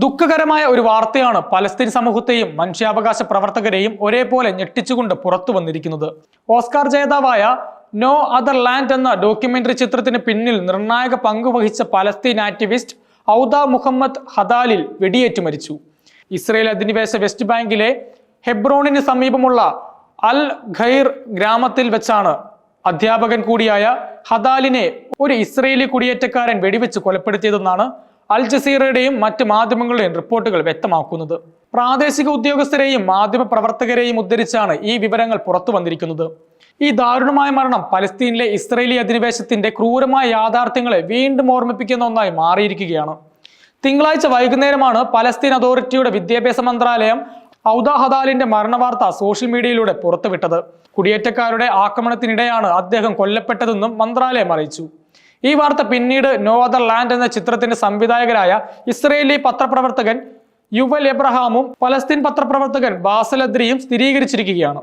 ദുഃഖകരമായ ഒരു വാർത്തയാണ് പലസ്തീൻ സമൂഹത്തെയും മനുഷ്യാവകാശ പ്രവർത്തകരെയും ഒരേപോലെ ഞെട്ടിച്ചുകൊണ്ട് പുറത്തു വന്നിരിക്കുന്നത്. ഓസ്കാർ ജേതാവായ നോ അതർ ലാൻഡ് എന്ന ഡോക്യുമെന്ററി ചിത്രത്തിന് പിന്നിൽ നിർണായക പങ്കുവഹിച്ച പലസ്തീൻ ആക്ടിവിസ്റ്റ് ഔദ മുഹമ്മദ് ഹദാലിൽ വെടിയേറ്റു മരിച്ചു. ഇസ്രയേൽ അധിനിവേശ വെസ്റ്റ് ബാങ്കിലെ ഹെബ്രോണിന് സമീപമുള്ള അൽ ഖൈർ ഗ്രാമത്തിൽ വെച്ചാണ് അധ്യാപകൻ കൂടിയായ ഹദാലിനെ ഒരു ഇസ്രയേലി കുടിയേറ്റക്കാരൻ വെടിവെച്ച് കൊലപ്പെടുത്തിയതെന്നാണ് അൽ ജസീറയുടെയും മറ്റ് മാധ്യമങ്ങളുടെയും റിപ്പോർട്ടുകൾ വ്യക്തമാക്കുന്നത്. പ്രാദേശിക ഉദ്യോഗസ്ഥരെയും മാധ്യമ പ്രവർത്തകരെയും ഉദ്ധരിച്ചാണ് ഈ വിവരങ്ങൾ പുറത്തു വന്നിരിക്കുന്നത്. ഈ ദാരുണമായ മരണം പലസ്തീനിലെ ഇസ്രയേലി അധിനിവേശത്തിന്റെ ക്രൂരമായ യാഥാർത്ഥ്യങ്ങളെ വീണ്ടും ഓർമ്മിപ്പിക്കുന്ന ഒന്നായി മാറിയിരിക്കുകയാണ്. തിങ്കളാഴ്ച വൈകുന്നേരമാണ് പലസ്തീൻ അതോറിറ്റിയുടെ വിദ്യാഭ്യാസ മന്ത്രാലയം ഔദ ഹദാലിന്റെ മരണവാർത്ത സോഷ്യൽ മീഡിയയിലൂടെ പുറത്തുവിട്ടത്. കുടിയേറ്റക്കാരുടെ ആക്രമണത്തിനിടെയാണ് അദ്ദേഹം കൊല്ലപ്പെട്ടതെന്നും മന്ത്രാലയം അറിയിച്ചു. ഈ വാർത്ത പിന്നീട് നോ അതർ ലാൻഡ് എന്ന ചിത്രത്തിന്റെ സംവിധായകരായ ഇസ്രയേലി പത്രപ്രവർത്തകൻ യുവൽ എബ്രഹാമും പലസ്തീൻ പത്രപ്രവർത്തകൻ ബാസൽ അദ്രിയും സ്ഥിരീകരിച്ചിരിക്കുകയാണ്.